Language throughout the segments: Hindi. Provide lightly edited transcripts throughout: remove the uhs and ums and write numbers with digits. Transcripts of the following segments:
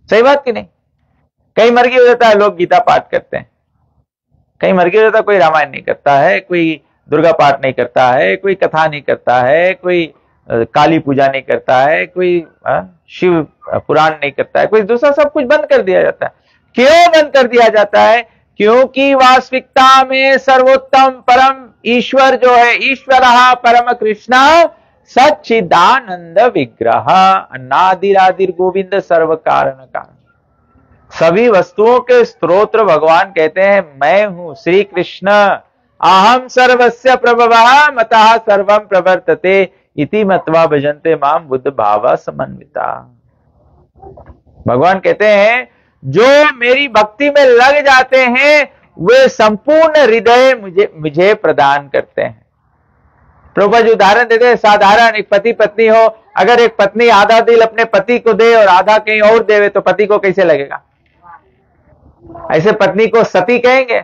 सही बात कि नहीं? कहीं मर्गी हो जाता है, लोग गीता पाठ करते हैं, कहीं मर्गी हो जाता है, कोई रामायण नहीं करता है, कोई दुर्गा पाठ नहीं करता है, कोई कथा नहीं करता है, कोई काली पूजा नहीं करता है, कोई शिव पुराण नहीं करता है, कोई दूसरा, सब कुछ बंद कर दिया जाता है। क्यों बंद कर दिया जाता है? क्योंकि वास्तविकता में सर्वोत्तम परम ईश्वर जो है, ईश्वर परम कृष्ण सच्चिदानंद विग्रह अनादिरादिर गोविंद सर्व कारण कारण, सभी वस्तुओं के स्तोत्र भगवान कहते हैं मैं हूं श्री कृष्ण, अहम सर्वस्य प्रभवः मतः सर्वं प्रवर्तते इति मत्वा भजन्ते माम बुद्ध भावा समन्विता। भगवान कहते हैं जो मेरी भक्ति में लग जाते हैं वे संपूर्ण हृदय मुझे प्रदान करते हैं। प्रभुपाद जी उदाहरण देते हैं, साधारण एक पति पत्नी हो, अगर एक पत्नी आधा दिल अपने पति को दे और आधा कहीं और देवे तो पति को कैसे लगेगा? ऐसे पत्नी को सती कहेंगे?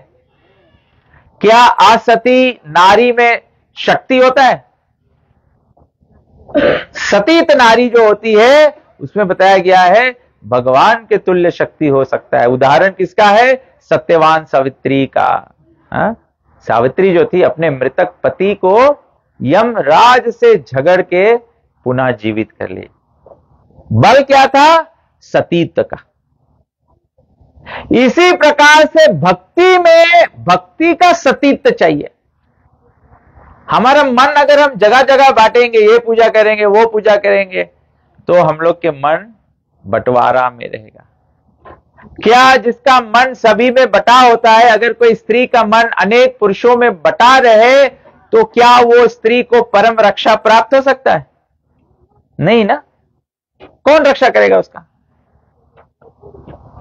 क्या असती नारी में शक्ति होता है? सतीत नारी जो होती है उसमें बताया गया है भगवान के तुल्य शक्ति हो सकता है। उदाहरण किसका है? सत्यवान सावित्री का। सावित्री जो थी अपने मृतक पति को यमराज से झगड़ के पुनः जीवित कर ली। बल क्या था? सतीत्व का। इसी प्रकार से भक्ति में भक्ति का सतीत्व चाहिए। हमारा मन अगर हम जगह जगह बांटेंगे, ये पूजा करेंगे वो पूजा करेंगे, तो हम लोग के मन बंटवारा में रहेगा। क्या जिसका मन सभी में बटा होता है, अगर कोई स्त्री का मन अनेक पुरुषों में बटा रहे तो क्या वो स्त्री को परम रक्षा प्राप्त हो सकता है? नहीं ना। कौन रक्षा करेगा उसका?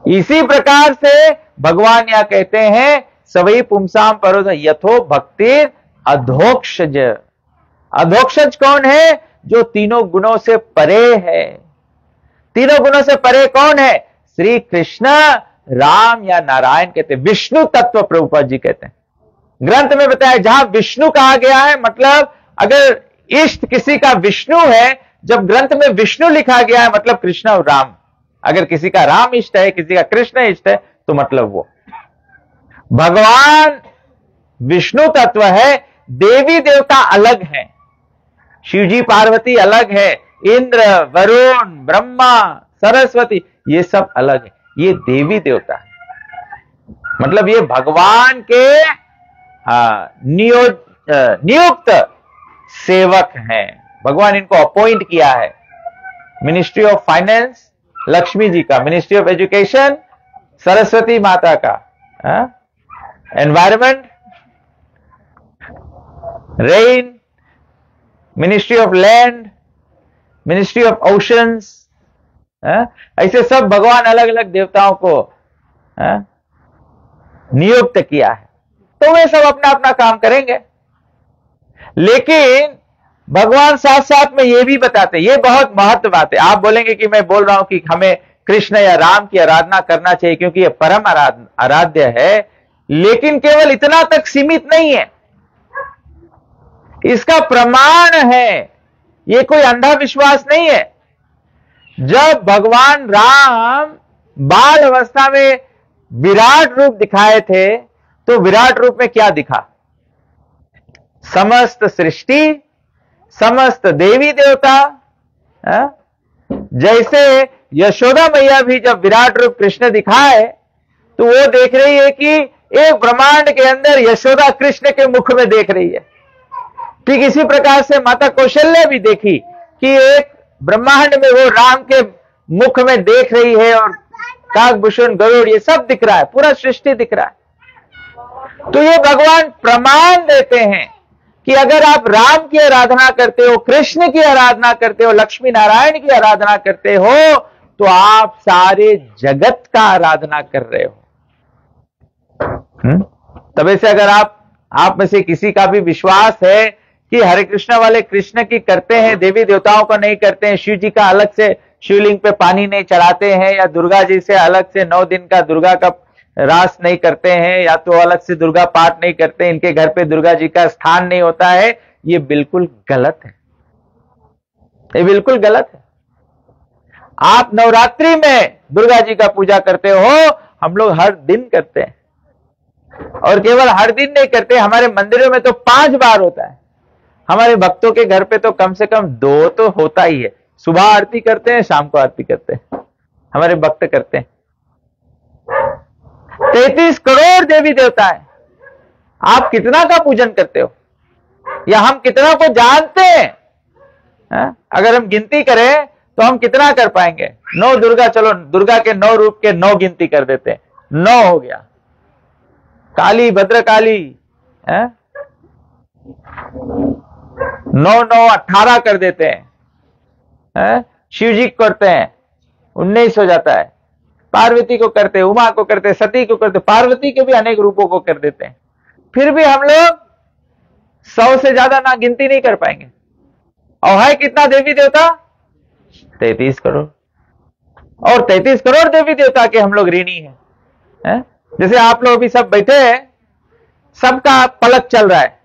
इसी प्रकार से भगवान यहां कहते हैं सवई पुंसाम परो यथो भक्ति अधोक्षज। अधोक्षज कौन है? जो तीनों गुणों से परे है। तीनों गुणों से परे कौन है? श्री कृष्ण, राम या नारायण कहते हैं। विष्णु तत्व प्रभुपाद जी कहते हैं। ग्रंथ में बताया जहां विष्णु कहा गया है, मतलब अगर इष्ट किसी का विष्णु है, जब ग्रंथ में विष्णु लिखा गया है मतलब कृष्ण और राम। अगर किसी का राम इष्ट है, किसी का कृष्ण इष्ट है, तो मतलब वो भगवान विष्णु तत्व है। देवी देवता अलग हैं, शिवजी पार्वती अलग है, इंद्र वरुण ब्रह्मा सरस्वती ये सब अलग है। ये देवी देवता है, मतलब ये भगवान के नियुक्त सेवक हैं। भगवान इनको अपॉइंट किया है। Ministry of finance Lakshmi ji का, मिनिस्ट्री ऑफ एजुकेशन सरस्वती माता का, environment rain, ministry of land, ministry of oceans, ऐसे सब भगवान अलग अलग देवताओं को नियुक्त किया है। तो वे सब अपना अपना काम करेंगे, लेकिन भगवान साथ साथ में ये भी बताते, ये बहुत महत्व बात है। आप बोलेंगे कि मैं बोल रहा हूं कि हमें कृष्ण या राम की आराधना करना चाहिए क्योंकि ये परम आराध्य है, लेकिन केवल इतना तक सीमित नहीं है। इसका प्रमाण है, ये कोई अंधा विश्वास नहीं है। जब भगवान राम बाल अवस्था में विराट रूप दिखाए थे तो विराट रूप में क्या दिखा? समस्त सृष्टि, समस्त देवी देवता। जैसे यशोदा मैया भी जब विराट रूप कृष्ण दिखाए तो वो देख रही है कि एक ब्रह्मांड के अंदर यशोदा कृष्ण के मुख में देख रही है। ठीक इसी प्रकार से माता कौशल्या भी देखी कि एक ब्रह्मांड में वो राम के मुख में देख रही है और काकभूषण गरुड़ ये सब दिख रहा है, पूरा सृष्टि दिख रहा है। तो ये भगवान प्रमाण देते हैं कि अगर आप राम की आराधना करते हो, कृष्ण की आराधना करते हो, लक्ष्मी नारायण की आराधना करते हो, तो आप सारे जगत का आराधना कर रहे हो। तब से अगर आप में से किसी का भी विश्वास है कि हरे कृष्ण वाले कृष्ण की करते हैं, देवी देवताओं को नहीं करते हैं, शिव जी का अलग से शिवलिंग पे पानी नहीं चढ़ाते हैं, या दुर्गा जी से अलग से 9 दिन का दुर्गा का रास नहीं करते हैं, या तो अलग से दुर्गा पाठ नहीं करते, इनके घर पे दुर्गा जी का स्थान नहीं होता है, ये बिल्कुल गलत है। ये बिल्कुल गलत है। आप नवरात्रि में दुर्गा जी का पूजा करते हो, हम लोग हर दिन करते हैं। और केवल हर दिन नहीं करते, हमारे मंदिरों में तो 5 बार होता है। हमारे भक्तों के घर पे तो कम से कम 2 तो होता ही है। सुबह आरती करते हैं, शाम को आरती करते हैं, हमारे भक्त करते हैं। 33 करोड़ देवी देवता है। आप कितना का पूजन करते हो, या हम कितना को जानते हैं? अगर हम गिनती करें तो हम कितना कर पाएंगे? 9 दुर्गा, चलो दुर्गा के 9 रूप के 9 गिनती कर देते हैं, 9 हो गया। काली, भद्रकाली 9 9 18 कर देते हैं। शिव जी को करते हैं 19 हो जाता है। पार्वती को करते, उमा को करते, सती को करते, पार्वती के भी अनेक रूपों को कर देते हैं। फिर भी हम लोग 100 से ज्यादा ना गिनती नहीं कर पाएंगे। और है कितना देवी देवता? 33 करोड़। और 33 करोड़ देवी देवता के हम लोग ऋणी हैं। जैसे आप लोग भी सब बैठे हैं, सबका पलक चल रहा है।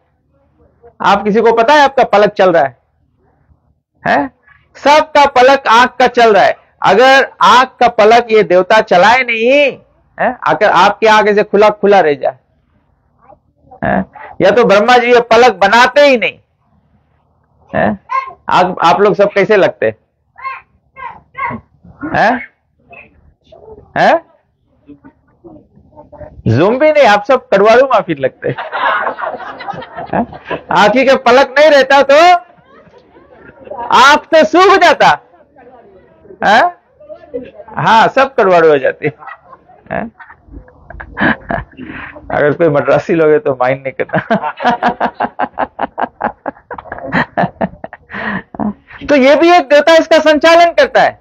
आप किसी को पता है आपका पलक चल रहा है? सबका पलक आंख का चल रहा है। अगर आंख का पलक ये देवता चलाए नहीं, अगर आपके आगे से खुला खुला रह जाए, या तो ब्रह्मा जी ये पलक बनाते ही नहीं। आप लोग सब कैसे लगते हैं? ज़ुम्बी नहीं, आप सब कड़वाड़ू माफिर लगते हैं। आंखी के पलक नहीं रहता तो आंख तो सूख जाता है। हाँ, सब कड़वाड़ू हो जाती है। अगर कोई मद्रासी लोग है तो माइंड नहीं करना। तो ये भी एक देवता इसका संचालन करता है।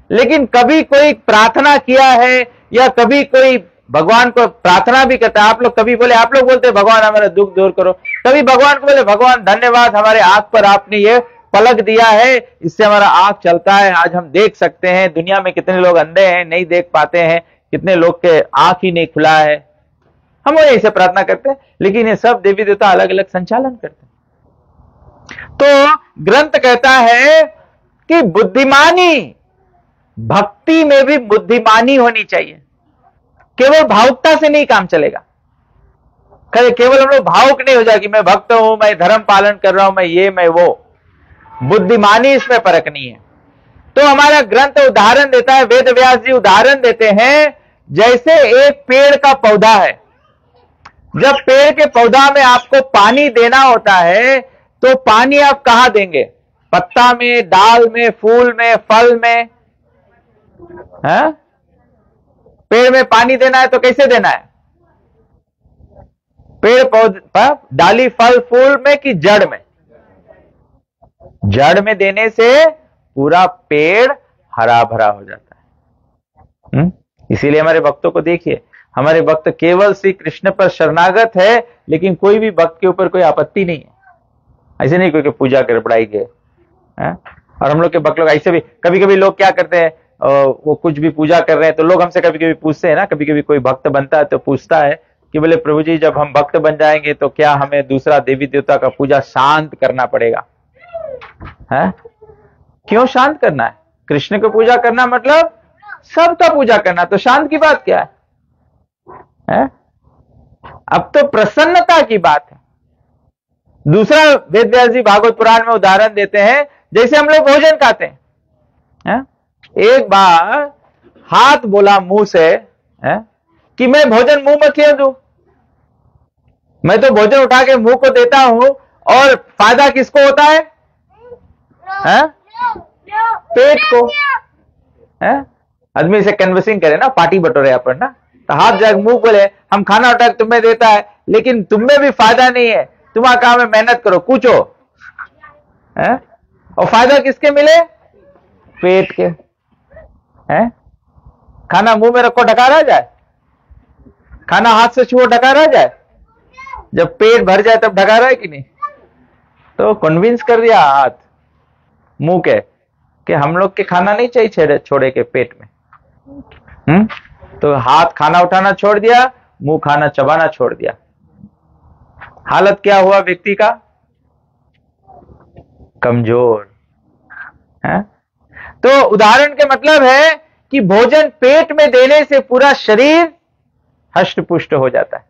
लेकिन कभी कोई प्रार्थना किया है, या कभी कोई भगवान को प्रार्थना भी करता है। आप लोग कभी बोले, आप लोग बोलते हैं भगवान हमारा दुख दूर करो, कभी भगवान को बोले भगवान धन्यवाद हमारे आंख पर आपने ये पलक दिया है, इससे हमारा आंख चलता है, आज हम देख सकते हैं। दुनिया में कितने लोग अंधे हैं, नहीं देख पाते हैं, कितने लोग के आंख ही नहीं खुला है। हम वही से प्रार्थना करते हैं। लेकिन ये सब देवी देवता अलग अलग संचालन करते हैं। तो ग्रंथ कहता है कि बुद्धिमानी, भक्ति में भी बुद्धिमानी होनी चाहिए। केवल भावुकता से नहीं काम चलेगा। केवल हम लोग भावुक नहीं हो जाए कि मैं भक्त हूं, मैं धर्म पालन कर रहा हूं, मैं ये मैं वो। बुद्धिमानी इसमें फर्क नहीं है। तो हमारा ग्रंथ उदाहरण देता है, वेद व्यास जी उदाहरण देते हैं, जैसे एक पेड़ का पौधा है। जब पेड़ के पौधा में आपको पानी देना होता है तो पानी आप कहां देंगे? पत्ता में, डाल में, फूल में, फल में। पेड़ में पानी देना है तो कैसे देना है? पेड़ पौधा, डाली, फल, फूल में कि जड़ में? जड़ में देने से पूरा पेड़ हरा भरा हो जाता है। इसीलिए हमारे भक्तों को देखिए, हमारे भक्त केवल श्री कृष्ण पर शरणागत है, लेकिन कोई भी भक्त के ऊपर कोई आपत्ति नहीं है। ऐसे नहीं कोई पूजा गड़बड़ाई गए। और हम लोग के भक्त लोग ऐसे भी, कभी कभी लोग क्या करते हैं, वो कुछ भी पूजा कर रहे हैं तो लोग हमसे कभी कभी पूछते हैं ना, कभी कभी कोई भक्त बनता है तो पूछता है कि बोले प्रभु जी जब हम भक्त बन जाएंगे तो क्या हमें दूसरा देवी देवता का पूजा शांत करना पड़ेगा? क्यों शांत करना है? कृष्ण को पूजा करना मतलब सबका पूजा करना, तो शांत की बात क्या है? अब तो प्रसन्नता की बात है। दूसरा वेद व्यास जी भागवत पुराण में उदाहरण देते हैं, जैसे हम लोग भोजन खाते हैं। एक बार हाथ बोला मुंह से कि मैं भोजन मुंह में क्यों दूं? मैं तो भोजन उठा के मुंह को देता हूं, और फायदा किसको होता है? पेट को। आदमी से कन्वर्सिंग करे ना, पार्टी बटोरे अपन ना, तो हाथ जाके मुंह बोले हम खाना उठा के तुम्हें देता है, लेकिन तुम्हें भी फायदा नहीं है, तुम्हारा काम है मेहनत करो, कूचो। और फायदा किसके मिले? पेट के। खाना मुंह में रखो ढका रह जाए, खाना हाथ से छुओ ढका रह जाए, जब पेट भर जाए तब ढका रहा है कि नहीं? तो कन्विंस कर दिया हाथ मुंह के कि हम लोग के खाना नहीं चाहिए छोड़े के पेट में। तो हाथ खाना उठाना छोड़ दिया, मुंह खाना चबाना छोड़ दिया। हालत क्या हुआ व्यक्ति का? कमजोर। तो उदाहरण के मतलब है कि भोजन पेट में देने से पूरा शरीर हष्ट पुष्ट हो जाता है।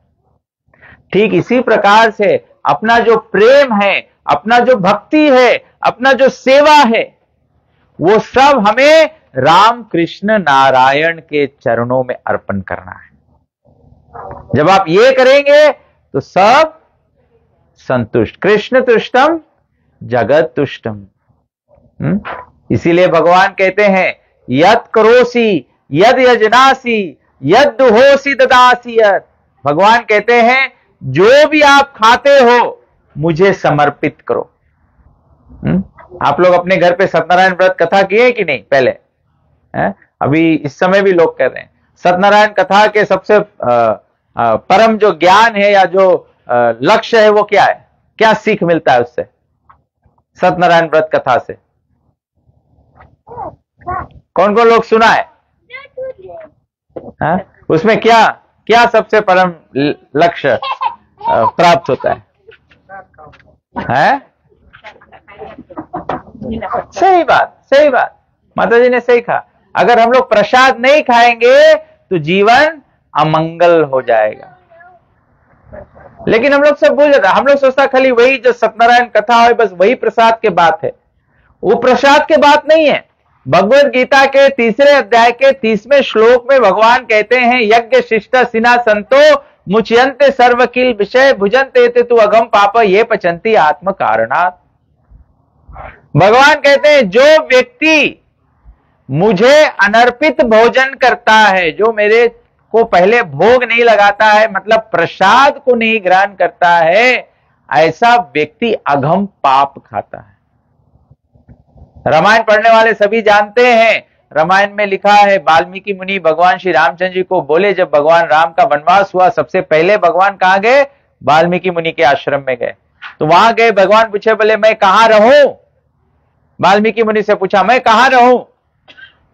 ठीक इसी प्रकार से अपना जो प्रेम है, अपना जो भक्ति है, अपना जो सेवा है, वो सब हमें राम कृष्ण नारायण के चरणों में अर्पण करना है। जब आप ये करेंगे तो सब संतुष्ट। कृष्ण तुष्टम जगत तुष्टम। इसीलिए भगवान कहते हैं यत् करोसि यद यजनासी यद दुहोसी ददासी यत्। भगवान कहते हैं जो भी आप खाते हो मुझे समर्पित करो। आप लोग अपने घर पे सत्यनारायण व्रत कथा किए कि नहीं पहले? अभी इस समय भी लोग कर रहे हैं। सत्यनारायण कथा के सबसे परम जो ज्ञान है या जो लक्ष्य है वो क्या है? क्या सीख मिलता है उससे, सत्यनारायण व्रत कथा से? कौन कौन लोग सुना है? उसमें क्या क्या सबसे परम लक्ष्य प्राप्त होता है? सही बात, सही बात, माता जी ने सही कहा। अगर हम लोग प्रसाद नहीं खाएंगे तो जीवन अमंगल हो जाएगा। लेकिन हम लोग सब भूल जाता है। हम लोग सोचता खाली वही जो सत्यनारायण कथा है बस वही प्रसाद के बात है। वो प्रसाद के बात नहीं है। भगवत गीता के 3रे अध्याय के 30वें श्लोक में भगवान कहते हैं यज्ञ शिष्ट सिना संतो मुच्यन्ते सर्वकिल विषय भुजन्ते ते तु अगम पाप ये पचंती आत्म कारणात्। भगवान कहते हैं जो व्यक्ति मुझे अनर्पित भोजन करता है, जो मेरे को पहले भोग नहीं लगाता है, मतलब प्रसाद को नहीं ग्रहण करता है, ऐसा व्यक्ति अघम पाप खाता है। रामायण पढ़ने वाले सभी जानते हैं, रामायण में लिखा है वाल्मीकि मुनि भगवान श्री रामचंद्र जी को बोले, जब भगवान राम का वनवास हुआ सबसे पहले भगवान कहां गए? वाल्मीकि मुनि के आश्रम में गए। तो वहां गए, भगवान पूछे बोले मैं कहां रहूं? वाल्मीकि मुनि से पूछा मैं कहां रहूं?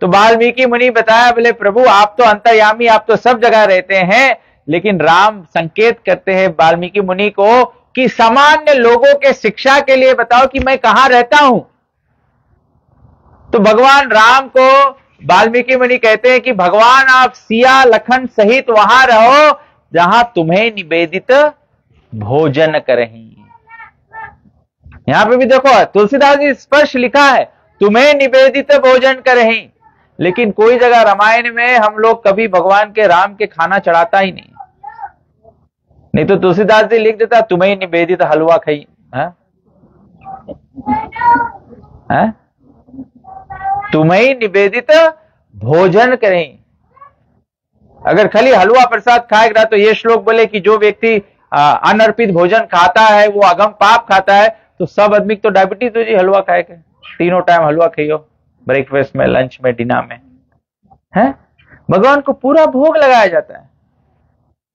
तो वाल्मीकि मुनि बताया बोले प्रभु आप तो अंतर्यामी, आप तो सब जगह रहते हैं, लेकिन राम संकेत करते हैं वाल्मीकि मुनि को कि सामान्य लोगों के शिक्षा के लिए बताओ कि मैं कहां रहता हूं। तो भगवान राम को वाल्मीकि मुनि कहते हैं कि भगवान आप सिया लखन सहित वहां रहो जहां तुम्हें निवेदित भोजन करें। यहां पे भी देखो तुलसीदास जी स्पष्ट लिखा है तुम्हें निवेदित भोजन करें। लेकिन कोई जगह रामायण में हम लोग कभी भगवान के राम के खाना चढ़ाता ही नहीं तो तुलसीदास जी लिख देता तुम्हें निवेदित हलवा खाई। तुम्हें निवेदित भोजन करें। अगर खाली हलवा प्रसाद खाएगा तो ये श्लोक बोले कि जो व्यक्ति अनर्पित भोजन खाता है वो अगम पाप खाता है, तो सब आदमी तो डायबिटीज हो जी हलवा खाए के, तीनों टाइम हलवा खाइयो, ब्रेकफास्ट में, लंच में, डिनर में। है भगवान को पूरा भोग लगाया जाता है।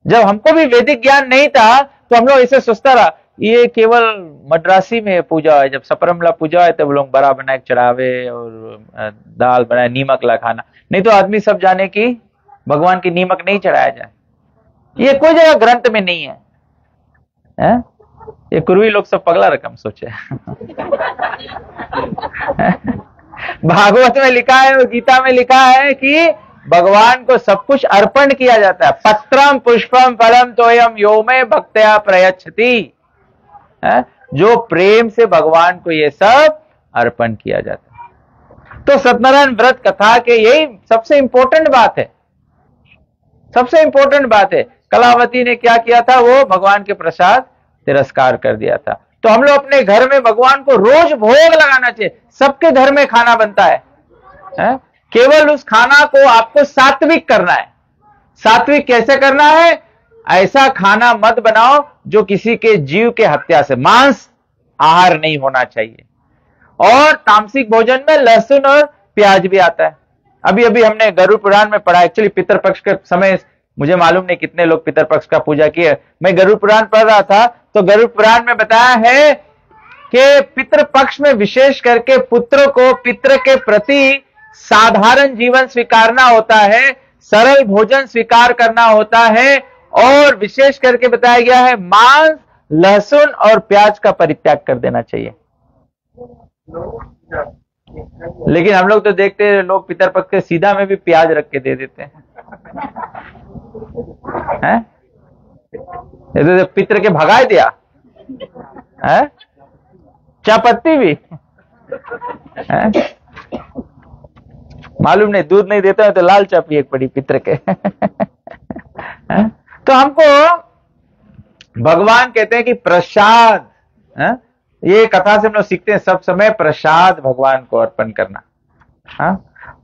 जब हमको भी वैदिक ज्ञान नहीं था तो हम लोग इसे सोचता रहा ये केवल मद्रासी में पूजा है, जब सपरमला पूजा है तब लोग बड़ा बनाए चढ़ावे और दाल बनाए नीमक ला खाना, नहीं तो आदमी सब जाने की भगवान की नीमक नहीं चढ़ाया जाए। ये कोई जगह ग्रंथ में नहीं है, है? ये कुर्वी लोग सब पगला रकम सोचे। भागवत में लिखा है और गीता में लिखा है कि भगवान को सब कुछ अर्पण किया जाता है। पत्रम पुष्पम फलम तोयम यो में भक्त्या प्रयच्छति। जो प्रेम से भगवान को ये सब अर्पण किया जाता है। तो सत्यनारायण व्रत कथा के यही सबसे इंपॉर्टेंट बात है, सबसे इंपॉर्टेंट बात है। कलावती ने क्या किया था? वो भगवान के प्रसाद तिरस्कार कर दिया था। तो हम लोग अपने घर में भगवान को रोज भोग लगाना चाहिए। सबके घर में खाना बनता है, केवल उस खाना को आपको सात्विक करना है। सात्विक कैसे करना है? ऐसा खाना मत बनाओ जो किसी के जीव के हत्या से, मांस आहार नहीं होना चाहिए। और तामसिक भोजन में लहसुन और प्याज भी आता है। अभी अभी हमने गरुड़ पुराण में पढ़ा। एक्चुअली पितरपक्ष के समय मुझे मालूम नहीं कितने लोग पितरपक्ष का पूजा किए। मैं गरुड़ पुराण पढ़ रहा था तो गरुड़ पुराण में बताया है कि पितृपक्ष में विशेष करके पुत्र को पितृ के प्रति साधारण जीवन स्वीकारना होता है, सरल भोजन स्वीकार करना होता है, और विशेष करके बताया गया है मांस, लहसुन और प्याज का परित्याग कर देना चाहिए। लेकिन हम लोग तो देखते हैं लोग पितरपक्ष के सीधा में भी प्याज रख के दे देते हैं। ये तो पितर के भगाए दिया है, चापत्ती भी है? मालूम नहीं, दूध नहीं देता है तो लाल चा पिए पड़ी पितर के। तो हमको भगवान कहते हैं कि प्रसाद, ये कथा से हम लोग सीखते हैं सब समय प्रसाद भगवान को अर्पण करना।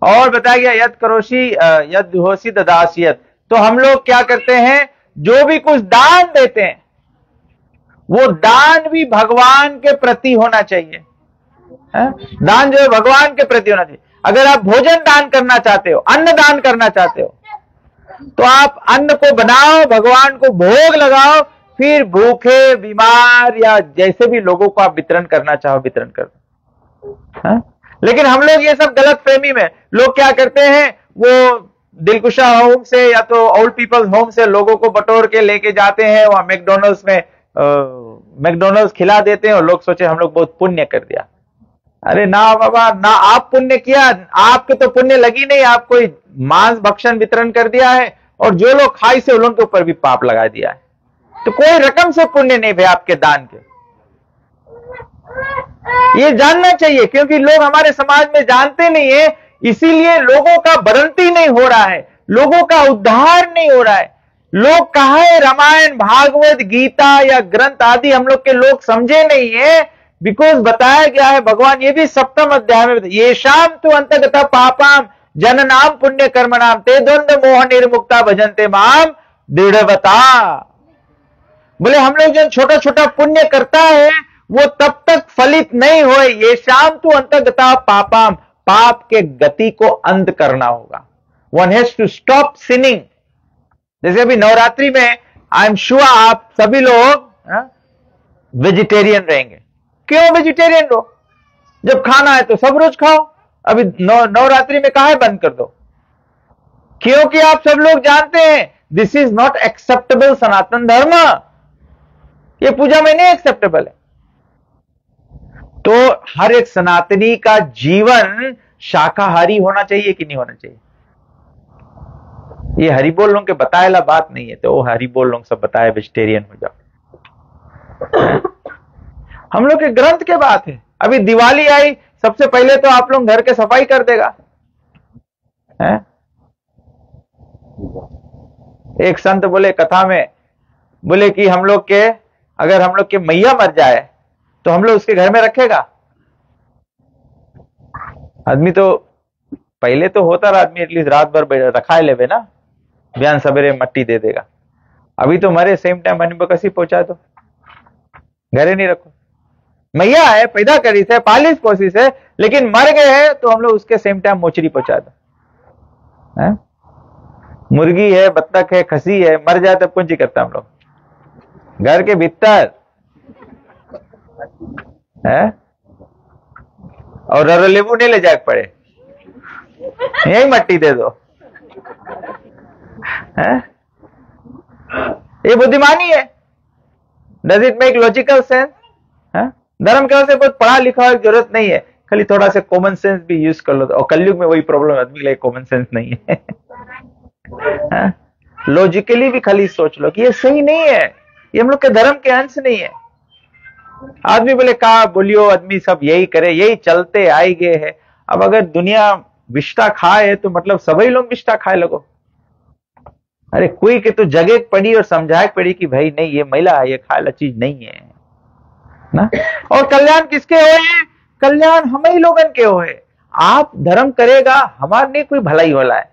और बताया गया यद करोषि यद होसी ददासियत। तो हम लोग क्या करते हैं, जो भी कुछ दान देते हैं वो दान भी भगवान के प्रति होना चाहिए। दान जो है भगवान के प्रति होना चाहिए। अगर आप भोजन दान करना चाहते हो, अन्न दान करना चाहते हो, तो आप अन्न को बनाओ, भगवान को भोग लगाओ, फिर भूखे बीमार या जैसे भी लोगों को आप वितरण करना चाहो वितरण कर दो। लेकिन हम लोग ये सब गलत फहमी में, लोग क्या करते हैं, वो दिलकुशा होम से या तो ओल्ड पीपल्स होम से लोगों को बटोर के लेके जाते हैं, वहां मैकडोनल्ड्स में मैकडोनल्ड्स खिला देते हैं और लोग सोचे हम लोग बहुत पुण्य कर दिया। अरे ना बाबा, ना आप पुण्य किया, आपके तो पुण्य लगी नहीं, आप कोई मांस भक्षण वितरण कर दिया है और जो लोग खाई से उनके ऊपर भी पाप लगा दिया है। तो कोई रकम से पुण्य नहीं भाई आपके दान के। ये जानना चाहिए, क्योंकि लोग हमारे समाज में जानते नहीं है, इसीलिए लोगों का बरंती नहीं हो रहा है, लोगों का उद्धार नहीं हो रहा है। लोग कहा है रामायण भागवत गीता या ग्रंथ आदि हम लोग के लोग समझे नहीं है, बिकॉज बताया गया है, भगवान ये भी 7वें अध्याय में ये शाम तो अंतगत पापाम जन नाम पुण्य कर्म नाम ते द्वंद मोह निर्मुक्ता भजनते माम दृढ़वता। बोले हम लोग जो छोटा छोटा पुण्य करता है वो तब तक फलित नहीं होए, ये शाम तो अंतगता पापाम, पाप के गति को अंत करना होगा। One has to stop sinning. जैसे अभी नवरात्रि में आई एम श्योर आप सभी लोग वेजिटेरियन रहेंगे। क्यों वेजिटेरियन लो? जब खाना है तो सब रोज खाओ। अभी नवरात्रि में काहे बंद कर दो? क्योंकि आप सब लोग जानते हैं दिस इज नॉट एक्सेप्टेबल सनातन धर्म, ये पूजा में नहीं एक्सेप्टेबल है। तो हर एक सनातनी का जीवन शाकाहारी होना चाहिए कि नहीं होना चाहिए? ये हरिबोल लोग के बताएला बात नहीं है, तो वो हरिबोल लोग सब बताए वेजिटेरियन हो जाओ। हम लोग के ग्रंथ के बात है। अभी दिवाली आई, सबसे पहले तो आप लोग घर के सफाई कर देगा है? एक संत बोले कथा में, बोले कि हम लोग के अगर हम लोग के मैया मर जाए तो हम लोग उसके घर में रखेगा? आदमी तो पहले तो होता रहा, आदमी एटलीस्ट रात भर रखा लेवे ना, बयान सवेरे मट्टी दे देगा। अभी तो मरे सेम टाइम मनी बकसी पहुंचा दो, घरे नहीं रखो। मैया है, पैदा करी से, पालिस कोशिश है, लेकिन मर गए हैं तो हम लोग उसके सेम टाइम मोचरी पहुंचा दो। मुर्गी है, बत्तख है, खसी है, मर जाए तब कुछ करता हम लोग घर के भीतर है, और ररलेबू नहीं ले जाए पड़े, यही मट्टी दे दो है? ये बुद्धिमानी है। Does it make logical sense? धर्म के से बहुत पढ़ा लिखा की जरूरत नहीं है, खाली थोड़ा सा कॉमन सेंस भी यूज कर लो। और कलयुग में वही प्रॉब्लम, आदमी के लिए कॉमन सेंस नहीं है। लॉजिकली भी खाली सोच लो कि ये सही नहीं है, ये हम लोग के धर्म के अंश नहीं है। आदमी बोले कहा बोलियो, आदमी सब यही करे, यही चलते आए गए है। अब अगर दुनिया विष्टा खाए तो मतलब सभी लोग विष्टा खाए लगो। अरे कोई के तो जगह पड़ी और समझाए पड़ी कि भाई नहीं, ये महिला ये खाए चीज नहीं है ना। और कल्याण किसके होए? कल्याण हम ही लोगन के होए। आप धर्म करेगा, हमारे नहीं कोई भलाई होला है।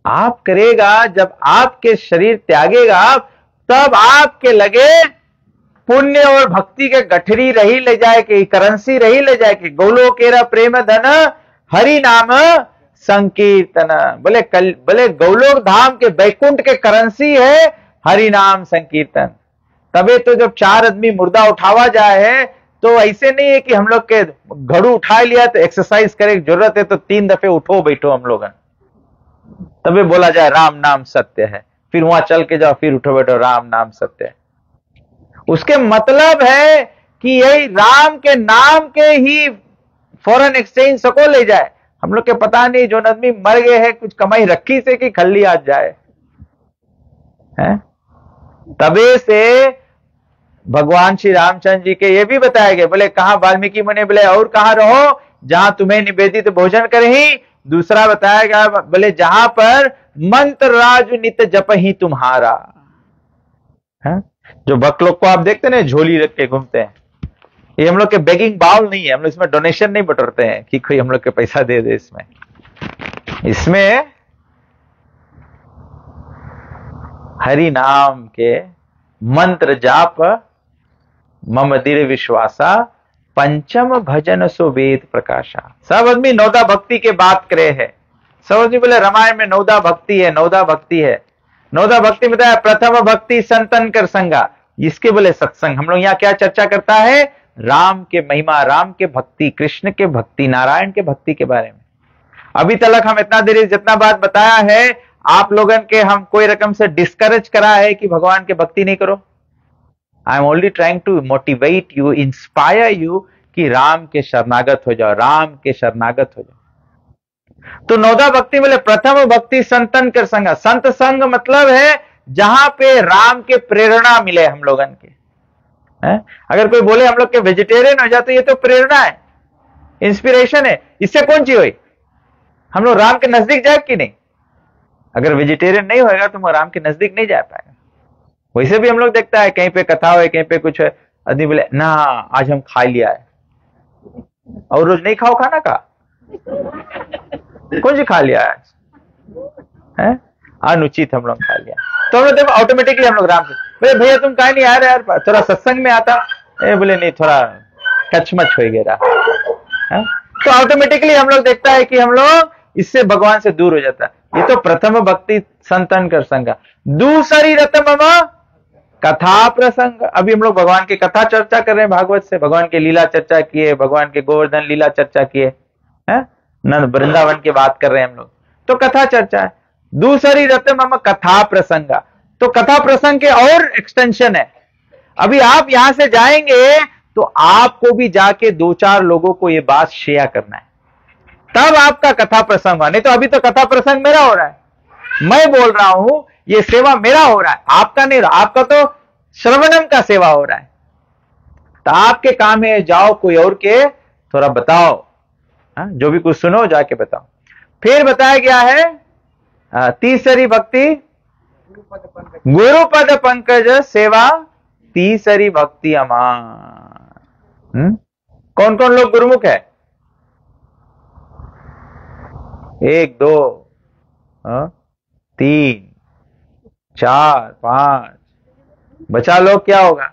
आप करेगा, जब आपके शरीर त्यागेगा तब आपके लगे पुण्य और भक्ति के गठरी रही ले जाए कि करेंसी रही ले जाए कि गौलोकेरा प्रेम धन हरि नाम संकीर्तन। बोले गौलोक धाम के बैकुंठ के करेंसी है हरि नाम संकीर्तन। तबे तो जब 4 आदमी मुर्दा उठावा जाए है तो ऐसे नहीं है कि हम लोग के घड़ू उठा लिया तो एक्सरसाइज करे की जरूरत है तो 3 दफे उठो बैठो हम लोग, तबे बोला जाए राम नाम सत्य है। फिर वहां चल के जाओ, फिर उठो बैठो राम नाम सत्य है। उसके मतलब है कि यही राम के नाम के ही फॉरेन एक्सचेंज सको ले जाए। हम लोग के पता नहीं जो आदमी मर गए हैं कुछ कमाई रखी से कि खल्ली आज जाए है। तबे से भगवान श्री रामचंद्र जी के ये भी बताया गया, बोले कहा वाल्मीकि मुनि बोले और कहां रहो जहां तुम्हें निवेदित भोजन करही। दूसरा बताया गया बोले जहां पर मंत्र राज नित जप ही तुम्हारा है। जो भक्त लोग को आप देखते ना झोली रख के घूमते हैं, ये हम लोग के बेगिंग बाउल नहीं है। हम लोग इसमें डोनेशन नहीं बटोरते हैं कि कोई हम लोग के पैसा दे दे। इसमें हरि नाम के मंत्र जाप मम दृढ़ विश्वासा पंचम भजन सो वेद प्रकाशा। सब आदमी नौदा भक्ति के बात करे है। सब आदमी बोले रामायण में नौदा भक्ति है, नौदा भक्ति है। नौदा भक्ति बताया प्रथम भक्ति संतन कर संगा, इसके बोले सत्संग। हम लोग यहाँ क्या चर्चा करता है, राम के महिमा, राम के भक्ति, कृष्ण के भक्ति, नारायण के भक्ति के बारे में। अभी तक हम इतना देर जितना बात बताया है, आप लोगन के हम कोई रकम से डिस्करेज करा है कि भगवान के भक्ति नहीं करो। I am only trying to motivate you, inspire you कि राम के शरणागत हो जाओ, राम के शरणागत हो जाओ। तो नौदा भक्ति बोले प्रथम भक्ति संतन कर संग। संत संग मतलब है जहां पे राम के प्रेरणा मिले हम लोगन के है? अगर कोई बोले हम लोग के वेजिटेरियन हो जाते, ये तो प्रेरणा है, इंस्पिरेशन है। इससे कौन सी हुई, हम लोग राम के नजदीक जाए कि नहीं। अगर वेजिटेरियन नहीं होगा तो राम के नजदीक नहीं जा पाएगा। वैसे भी हम लोग देखता है कहीं पे कथा हो, कहीं पे कुछ आदमी बोले ना आज हम खा लिया है, और रोज नहीं खाओ खाना का कौन सी खा लिया है? अनुचित हम लोग खा लिया। तो हम लोग देखो ऑटोमेटिकली हम लोग राम से बोले भैया तुम कहीं नहीं आ रहे यार, थोड़ा सत्संग में आता। बोले नहीं थोड़ा कचमच हो गया। तो ऑटोमेटिकली हम लोग देखता है कि हम लोग इससे भगवान से दूर हो जाता है। ये तो प्रथम भक्ति संतन कर संगा। दूसरी रतम कथा प्रसंग। अभी हम लोग भगवान की कथा चर्चा कर रहे हैं भागवत से, भगवान की लीला चर्चा किए, भगवान के गोवर्धन लीला चर्चा किए हैं, नंद वृंदावन की बात कर रहे हैं हम लोग, तो कथा चर्चा है। दूसरी रतम कथा प्रसंगा, तो कथा प्रसंग के और एक्सटेंशन है। अभी आप यहां से जाएंगे तो आपको भी जाके 2-4 लोगों को ये बात शेयर करना है, तब आपका कथा प्रसंग हुआ। नहीं तो अभी तो कथा प्रसंग मेरा हो रहा है, मैं बोल रहा हूं, ये सेवा मेरा हो रहा है, आपका नहीं रहा। आपका तो श्रवणम का सेवा हो रहा है। तो आपके काम है जाओ कोई और के थोड़ा बताओ, जो भी कुछ सुनो जाके बताओ। फिर बताया गया है तीसरी भक्ति गुरुपद पंकज सेवा, तीसरी भक्ति अमान। कौन कौन लोग गुरुमुख है? 1 2 3 4 5 बचा लोग क्या होगा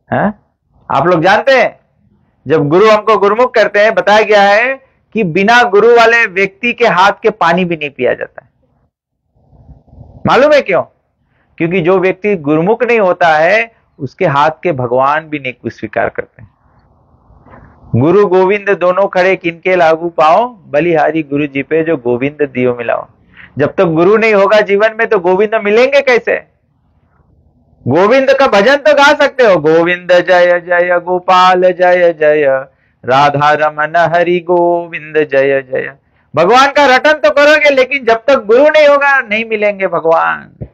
है? आप लोग जानते हैं जब गुरु हमको गुरुमुख करते हैं, बताया गया है कि बिना गुरु वाले व्यक्ति के हाथ के पानी भी नहीं पिया जाता है। मालूम है क्यों? क्योंकि जो व्यक्ति गुरुमुख नहीं होता है उसके हाथ के भगवान भी नहीं कुछ स्वीकार करते। गुरु गोविंद दोनों खड़े किनके लागू पाओ, बलिहारी गुरु जी पे जो गोविंद दियो मिलाओ। जब तक गुरु नहीं होगा जीवन में तो गोविंद मिलेंगे कैसे? गोविंद का भजन तो गा सकते हो, गोविंद जय जय गोपाल जय जय राधा रमन हरि गोविंद जय जय। भगवान का रटन तो करोगे, लेकिन जब तक गुरु नहीं होगा नहीं मिलेंगे भगवान।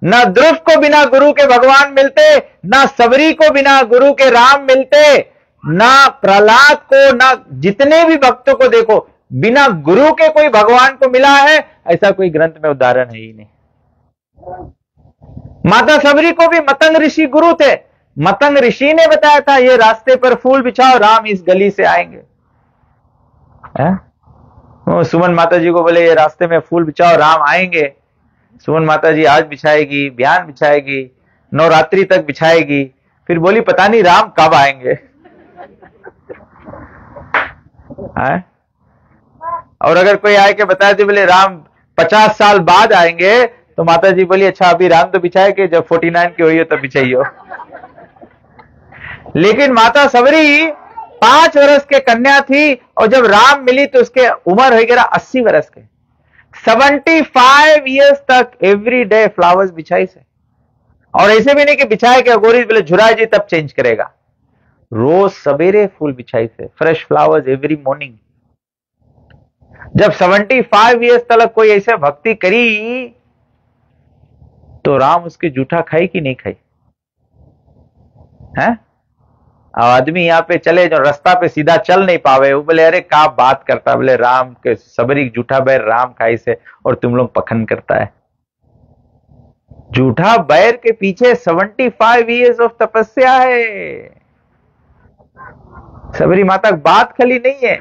न ध्रुव को बिना गुरु के भगवान मिलते, न सबरी को बिना गुरु के राम मिलते, ना प्रहलाद को, ना जितने भी भक्तों को देखो बिना गुरु के कोई भगवान को मिला है ऐसा कोई ग्रंथ में उदाहरण है ही नहीं। माता सबरी को भी मतंग ऋषि गुरु थे। मतंग ऋषि ने बताया था ये रास्ते पर फूल बिछाओ, राम इस गली से आएंगे। सुमन माता जी को बोले ये रास्ते में फूल बिछाओ, राम आएंगे। सुमन माता जी आज बिछाएगी, बयान बिछाएगी, नवरात्रि तक बिछाएगी, फिर बोली पता नहीं राम कब आएंगे। और अगर कोई आए के बताए थे बोले राम 50 साल बाद आएंगे, तो माता जी बोली अच्छा अभी राम तो बिछाए के जब 49 की हुई हो तब बिछाइयो। लेकिन माता सबरी 5 वर्ष के कन्या थी और जब राम मिली तो उसके उम्र हो गया 80 वर्ष के। 75 ईयर्स तक एवरी डे फ्लावर्स बिछाई से। और ऐसे भी नहीं कि बिछाए के गोरी बोले झुराए जी तब चेंज करेगा। रोज सवेरे फूल बिछाई थे, फ्रेश फ्लावर्स एवरी मॉर्निंग। जब 75 ईयर्स तक कोई ऐसे भक्ति करी तो राम उसके जूठा खाई कि नहीं खाई है? आदमी यहाँ पे चले जो रास्ता पे सीधा चल नहीं पावे, वो बोले अरे का बात करता, बोले राम के सबरी जूठा बैर राम खाई से और तुम लोग पखन करता है। जूठा बैर के पीछे 75 ईयर्स ऑफ तपस्या है। सबरी माता बात खाली नहीं है।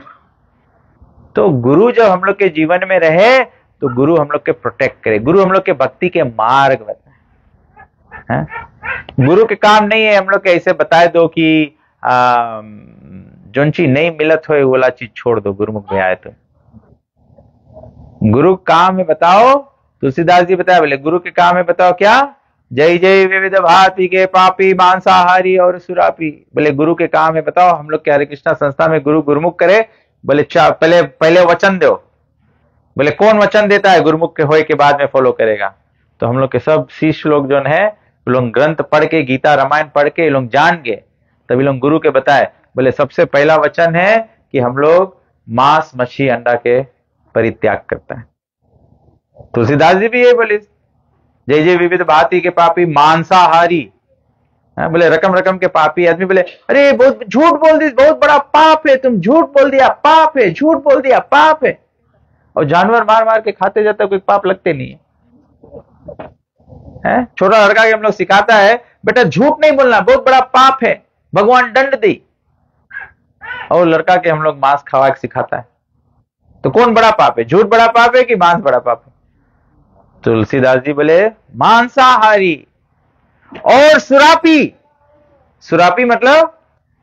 तो गुरु जब हम लोग के जीवन में रहे तो गुरु हम लोग के प्रोटेक्ट करे, गुरु हम लोग के भक्ति के मार्ग बताए। गुरु के काम नहीं है हम लोग के ऐसे बताए दो कि जोन चीज नहीं मिलत हो वाला चीज छोड़ दो, गुरुमुख में आए तो। गुरु काम है बताओ, तुलसीदास जी बताया, बोले गुरु के काम है बताओ क्या? जय जय विविध भांति के पापी मांसाहारी और सुरापी। बोले गुरु के काम है बताओ। हम लोग के हरे कृष्णा संस्था में गुरु गुरुमुख करे, बोले पहले वचन दो। बोले कौन वचन देता है? गुरुमुख के होए के बाद में फॉलो करेगा। तो हम लोग के सब शिष्य लोग जो है लोग ग्रंथ पढ़ के, गीता रामायण पढ़ के लोग जान गए, तभी लोग गुरु के बताए। बोले सबसे पहला वचन है कि हम लोग मांस मछली अंडा के परित्याग करता है। तुलसीदास जी भी ये बोले, जय जय विविध भांति के पापी मांसाहारी। बोले रकम रकम के पापी आदमी बोले अरे बहुत झूठ बोल दी, बहुत बड़ा पाप है, तुम झूठ बोल दिया पाप है, झूठ बोल दिया पाप है। और जानवर मार मार के खाते जाता, कोई पाप लगते नहीं है। छोटा लड़का के हम लोग सिखाता है बेटा झूठ नहीं बोलना, बहुत बड़ा पाप है, भगवान दंड दी। और लड़का के हम लोग मांस खवा के सिखाता है। तो कौन बड़ा पाप है? झूठ बड़ा पाप है कि मांस बड़ा पाप है? तुलसीदास जी बोले मांसाहारी और सुरापी। सुरापी मतलब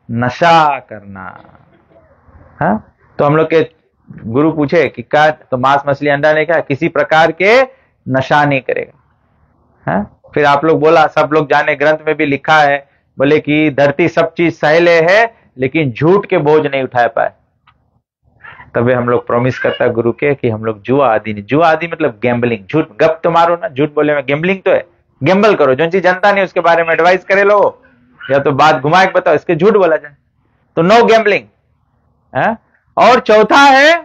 नशा करना। तो हम लोग के गुरु पूछे कि क्या तो मांस मछली अंडा नहीं खाया, किसी प्रकार के नशा नहीं करेगा। फिर आप लोग बोला, सब लोग जाने ग्रंथ में भी लिखा है, बोले कि धरती सब चीज सहेले है लेकिन झूठ के बोझ नहीं उठा पाए। तभी हम लोग प्रॉमिस करता है गुरु के कि हम लोग जुआ आदि नहीं। जुआ आदि मतलब गैम्बलिंग, झूठ गप तो मारो ना, झूठ बोले में गैम्बलिंग तो है। गैम्बल करो, जो चीज जनता नहीं उसके बारे में एडवाइस करे लो, या तो बात घुमा के बताओ, इसके झूठ बोला जाए, तो नो गैम्बलिंग। और चौथा है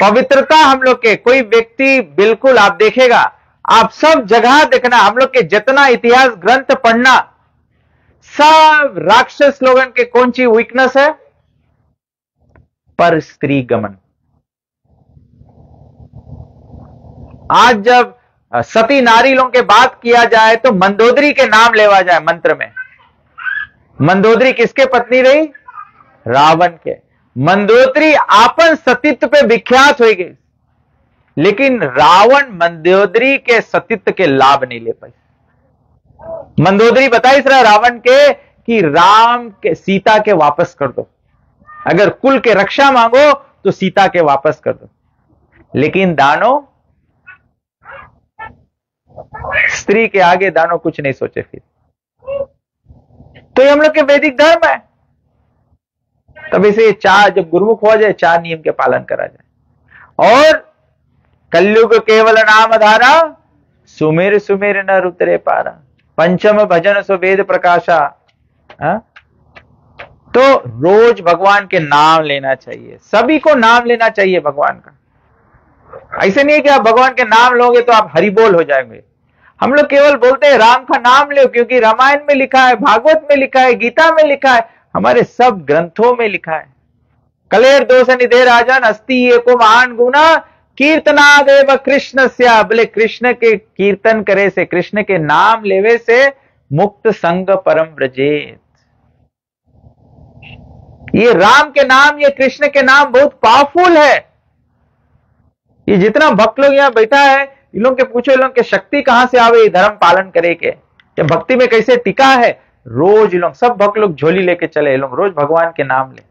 पवित्रता। हम लोग के कोई व्यक्ति बिल्कुल आप देखेगा, आप सब जगह देखना, हम लोग के जितना इतिहास ग्रंथ पढ़ना, सब राक्षस लोगन के कौन सी वीकनेस है? पर स्त्री गमन। आज जब सती नारी लोगों के बात किया जाए तो मंदोदरी के नाम लेवा जाए मंत्र में। मंदोदरी किसके पत्नी रही? रावण के। मंदोदरी आपन सतीत्व पे विख्यात हो गई, लेकिन रावण मंदोदरी के सतीत्व के लाभ नहीं ले पाई। मंदोदरी बताई इस रावण के कि राम के सीता के वापस कर दो, अगर कुल के रक्षा मांगो तो सीता के वापस कर दो। लेकिन दानव, स्त्री के आगे दानव कुछ नहीं सोचे। फिर तो ये हम लोग के वैदिक धर्म है। तब इसे जब गुरुमुख हो जाए 4 नियम के पालन करा जाए। और कलयुग केवल नाम धारा, सुमेर सुमेर नर उतरे पारा, पंचम भजन सो वेद प्रकाशा। तो रोज भगवान के नाम लेना चाहिए, सभी को नाम लेना चाहिए भगवान का। ऐसे नहीं है कि आप भगवान के नाम लोगे तो आप हरिबोल हो जाएंगे। हम लोग केवल बोलते हैं राम का नाम लो, क्योंकि रामायण में लिखा है, भागवत में लिखा है, गीता में लिखा है, हमारे सब ग्रंथों में लिखा है। कलेर दोष निधे राजन अस्ति एको महान गुना, कीर्तनादेव कृष्ण स्या। बोले कृष्ण के कीर्तन करे से, कृष्ण के नाम लेवे से मुक्त संग परम व्रजेत। ये राम के नाम, ये कृष्ण के नाम बहुत पावरफुल है। ये जितना भक्त लोग यहां बैठा है, इन लोग के पूछो, इन लोग के शक्ति कहां से आवे धर्म पालन करे के, या भक्ति में कैसे टिका है। रोज लोग, सब भक्त लोग झोली लेके चले, लोग रोज भगवान के नाम ले।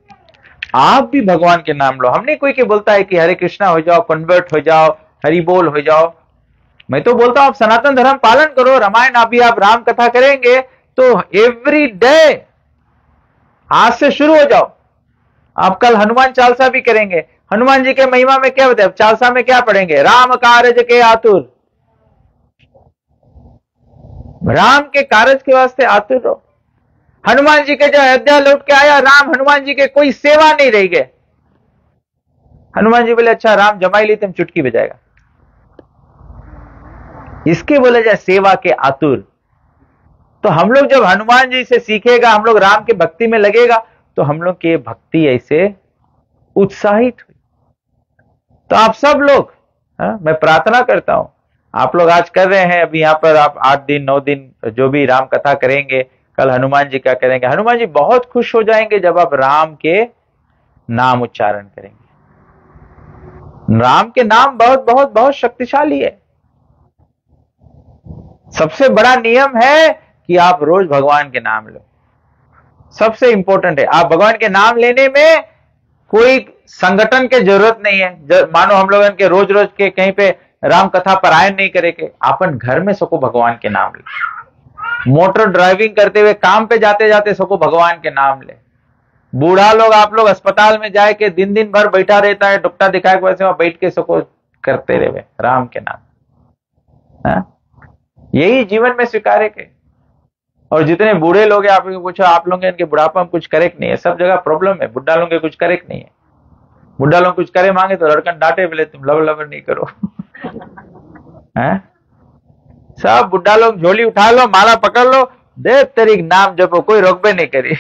आप भी भगवान के नाम लो। हमने कोई के बोलता है कि हरे कृष्णा हो जाओ, कन्वर्ट हो जाओ, हरि बोल हो जाओ। मैं तो बोलता हूं आप सनातन धर्म पालन करो। रामायण अभी आप राम कथा करेंगे तो एवरी डे आज से शुरू हो जाओ। आप कल हनुमान चालीसा भी करेंगे, हनुमान जी के महिमा में क्या बताए, चालीसा में क्या पढ़ेंगे? राम कारज के आतुर, राम के कारज के वास्ते आतुर रहो। हनुमान जी के जो अयोध्या लौट के आया राम, हनुमान जी के कोई सेवा नहीं रह गए। हनुमान जी बोले अच्छा राम जमाई ली तुम चुटकी बजाएगा। इसके बोले जाए सेवा के आतुर। तो हम लोग जब हनुमान जी से सीखेगा, हम लोग राम के भक्ति में लगेगा, तो हम लोग की भक्ति ऐसे उत्साहित हुई। तो आप सब लोग, मैं प्रार्थना करता हूं, आप लोग आज कर रहे हैं, अभी यहां पर आप 8 दिन 9 दिन जो भी राम कथा करेंगे, कल हनुमान जी का करेंगे। हनुमान जी बहुत खुश हो जाएंगे जब आप राम के नाम उच्चारण करेंगे। राम के नाम बहुत बहुत बहुत शक्तिशाली है। सबसे बड़ा नियम है कि आप रोज भगवान के नाम लो, सबसे इंपॉर्टेंट है। आप भगवान के नाम लेने में कोई संगठन की जरूरत नहीं है। मानो हम लोगों के रोज रोज के कहीं पे राम कथा पारायण नहीं करेंगे, अपन घर में सको भगवान के नाम ले। मोटर ड्राइविंग करते हुए, काम पे जाते जाते सको भगवान के नाम ले। बूढ़ा लोग, आप लोग अस्पताल में जाए के दिन दिन भर बैठा रहता है, डॉक्टर दिखाए वैसे वहां बैठ के सको करते रहे राम के नाम। यही जीवन में स्वीकारे के। और जितने बूढ़े लोग हैं, आप लोग पूछो, आप लोग इनके बुढ़ापा में कुछ करेक्ट नहीं है, सब जगह प्रॉब्लम है। बुढ़ा लोग के कुछ करेक्ट नहीं है। बुढ़ा लोग कुछ करे मांगे तो लड़कन डांटे, बोले तुम लव लवर नहीं करो। सब बुढ़ा लोग झोली उठा लो, माला पकड़ लो, देव तेरी नाम जपो, कोई रोकबे नहीं करी।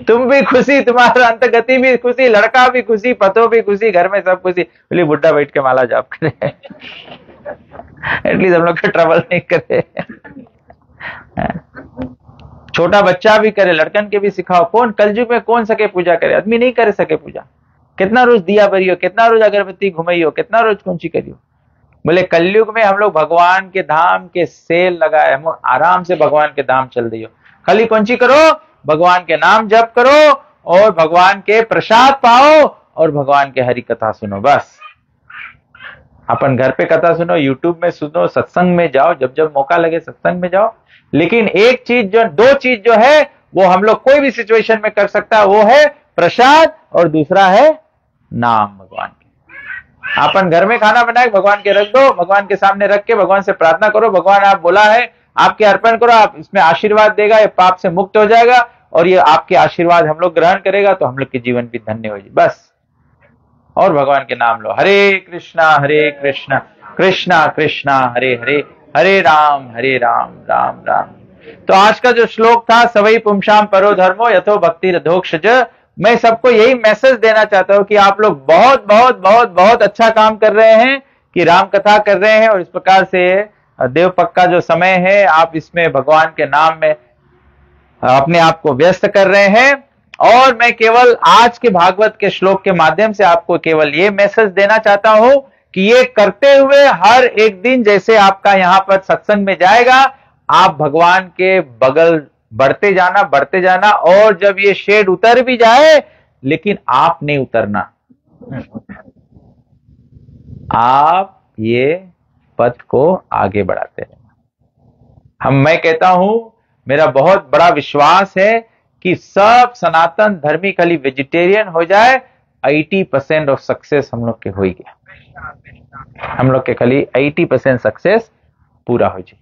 तुम भी खुशी, तुम्हारा अंतगति भी खुशी, लड़का भी खुशी, पतो भी खुशी, घर में सब खुशी। बोली बुढ़ा बैठ के माला जाप करे, एटलीस्ट हम लोग का ट्रबल नहीं करे। छोटा बच्चा भी करे, लड़कन के भी सिखाओ। कौन कलयुग में कौन सके पूजा करे? आदमी नहीं करे सके पूजा। कितना रोज दिया बरियो, कितना रोज अगरबत्ती घुमाइयो, कितना रोज कौन सी करियो। बोले कलयुग में हम लोग भगवान के धाम के सेल लगाए, हम आराम से भगवान के धाम चल दियो। खाली कौन सी करो, भगवान के नाम जप करो और भगवान के प्रसाद पाओ और भगवान के हरि कथा सुनो। बस अपन घर पे कथा सुनो, यूट्यूब में सुनो, सत्संग में जाओ, जब जब मौका लगे सत्संग में जाओ। लेकिन एक चीज जो, दो चीज जो है वो हम लोग कोई भी सिचुएशन में कर सकता है, वो है प्रसाद और दूसरा है नाम भगवान के। अपन घर में खाना बनाए भगवान के रख दो, भगवान के सामने रख के भगवान से प्रार्थना करो, भगवान आप बोला है आपके अर्पण करो, आप इसमें आशीर्वाद देगा, ये पाप से मुक्त हो जाएगा और ये आपके आशीर्वाद हम लोग ग्रहण करेगा तो हम लोग के जीवन भी धन्य हो जाए। बस, और भगवान के नाम लो। हरे कृष्णा कृष्णा कृष्णा हरे हरे, हरे राम राम राम। तो आज का जो श्लोक था, सवई पुंसाम परो धर्मो यथो भक्ति रधोक्षज। मैं सबको यही मैसेज देना चाहता हूं कि आप लोग बहुत बहुत बहुत बहुत अच्छा काम कर रहे हैं कि राम कथा कर रहे हैं, और इस प्रकार से देवपक का जो समय है आप इसमें भगवान के नाम में अपने आप को व्यस्त कर रहे हैं। और मैं केवल आज के भागवत के श्लोक के माध्यम से आपको केवल ये मैसेज देना चाहता हूं कि ये करते हुए हर एक दिन जैसे आपका यहां पर सत्संग में जाएगा, आप भगवान के बगल बढ़ते जाना, और जब ये शेड उतर भी जाए, लेकिन आप नहीं उतरना, आप ये पथ को आगे बढ़ाते रहना। मैं कहता हूं, मेरा बहुत बड़ा विश्वास है कि सब सनातन धर्मी खाली वेजिटेरियन हो जाए, 80% ऑफ सक्सेस हम लोग के हो ही गया। हम लोग के खाली 80% सक्सेस पूरा हो जाए,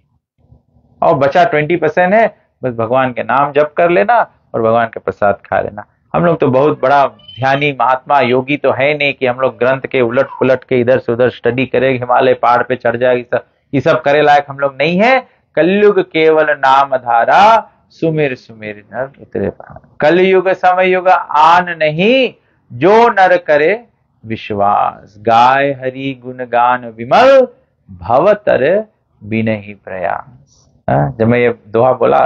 और बचा 20% है, बस भगवान के नाम जप कर लेना और भगवान के प्रसाद खा लेना। हम लोग तो बहुत बड़ा ध्यानी महात्मा योगी तो है नहीं कि हम लोग ग्रंथ के उलट पुलट के इधर से उधर स्टडी करें, हिमालय पहाड़ पे चढ़ जाए, ये सब करे लायक हम लोग नहीं है। कलयुग केवल नाम धारा, सुमिर सुमिर नर उतरे पार। कलयुग समय युग आन नहीं, जो नर करे विश्वास। गाय हरि गुण गान विमल, भवतर बिनहि प्रयास। जब मैं ये दोहा बोला,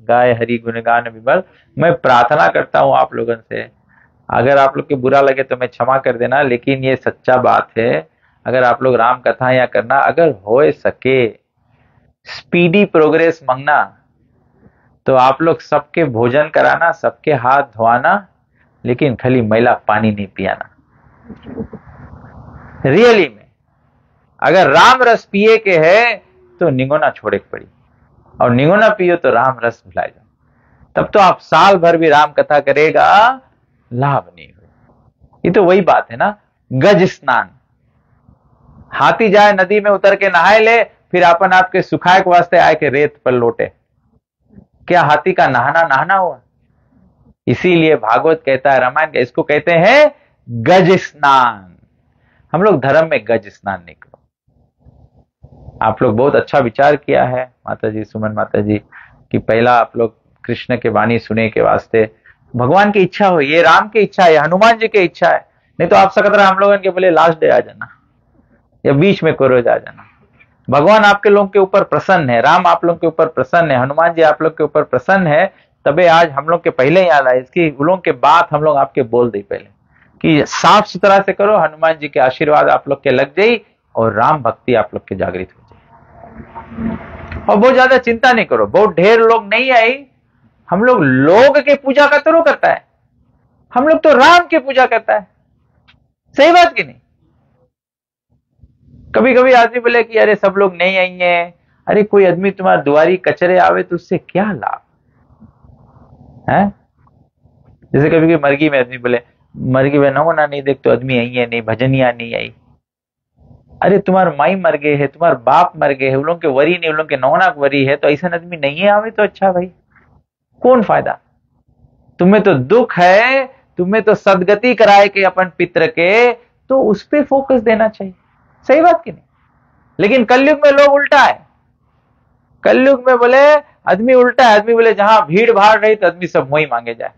गाय हरि गुण गान विमल, मैं प्रार्थना करता हूं आप लोगों से, अगर आप लोग के बुरा लगे तो मैं क्षमा कर देना, लेकिन ये सच्चा बात है। अगर आप लोग राम कथा या करना, अगर हो सके स्पीडी प्रोग्रेस मांगना, तो आप लोग सबके भोजन कराना, सबके हाथ धोआना, लेकिन खाली मैला पानी नहीं पियाना। रियली में अगर राम रस पिए के है तो निगोना छोड़े के पड़ी, और निगोना पियो तो राम रस भुला जाओ, तब तो आप साल भर भी राम कथा करेगा, लाभ नहीं हो। ये तो वही बात है ना, गज स्नान। हाथी जाए नदी में उतर के नहाए ले, फिर अपन आपके सुखाए के वास्ते आए के रेत पर लौटे। क्या हाथी का नहाना नहाना हुआ? इसीलिए भागवत कहता है, रामायण का, इसको कहते हैं गज स्नान। हम लोग धर्म में गज स्नान नहीं करो। आप लोग बहुत अच्छा विचार किया है माता जी, सुमन माता जी, कि पहला आप लोग कृष्ण के वाणी सुने के वास्ते भगवान की इच्छा हो, ये राम की इच्छा है, हनुमान जी की इच्छा है। नहीं तो आप सकता हम लोगों के बोले लास्ट डे आ जाना या बीच में कोई रोज आ जाना। भगवान आपके लोगों के ऊपर प्रसन्न है, राम आप लोगों के ऊपर प्रसन्न है, हनुमान जी आप लोग के ऊपर प्रसन्न है, तबे आज हम लोग के पहले ही याद आए। इसकी उन लोगों के बात हम लोग आपके बोल दी पहले कि साफ सुथरा से करो, हनुमान जी के आशीर्वाद आप लोग के लग जाई और राम भक्ति आप लोग के जागृत हो जाए। और बहुत ज्यादा चिंता नहीं करो, बहुत ढेर लोग नहीं आई। हम लोग के पूजा का तो करता है, हम लोग तो राम की पूजा करता है। सही बात की नहीं? कभी कभी आदमी बोले कि अरे सब लोग नहीं आएंगे, अरे कोई आदमी तुम्हारा दुआरी कचरे आवे तो उससे क्या लाभ है? जैसे कभी कभी मरगी में आदमी बोले, मरगी में नमूना नहीं देख तो आदमी आई है नहीं, भजनिया नहीं आई। अरे तुम्हार माई मर गए है, तुम्हार बाप मर गए है, उन लोगों के वरी नहीं, उन लोगों के नौना वरी है, तो ऐसा आदमी नहीं आवे तो अच्छा भाई, कौन फायदा? तुम्हें तो दुख है, तुम्हें तो सदगति कराए के अपन पितर के, तो उस पर फोकस देना चाहिए। सही बात की नहीं? लेकिन कलयुग में लोग उल्टा है। कलयुग में बोले आदमी उल्टा है, आदमी बोले जहां भीड़ भाड़ रही तो आदमी सब वही मांगे जाए।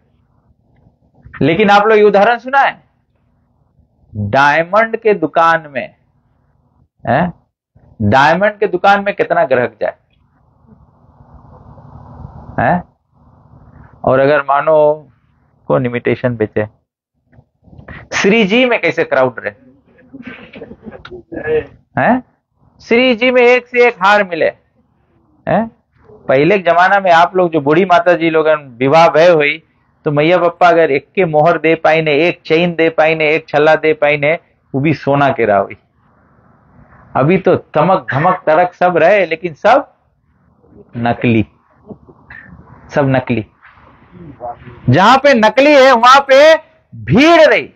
लेकिन आप लोग ये उदाहरण सुना है, डायमंड के दुकान में है, डायमंड के दुकान में कितना ग्राहक जाए है? और अगर मानो कौन इमिटेशन बेचे, श्री जी में कैसे क्राउड रहे हैं? श्री जी में एक से एक हार मिले हैं। पहले के जमाना में आप लोग जो बूढ़ी माता जी लोग विवाह भय हुई तो मैया पप्पा अगर एक के मोहर दे पाई ने, एक चेन दे पाई ने, एक छल्ला दे पाई ने, वो भी सोना के रावी। अभी तो तमक धमक तरक सब रहे, लेकिन सब नकली, सब नकली। जहां पे नकली है वहां पे भीड़ रही,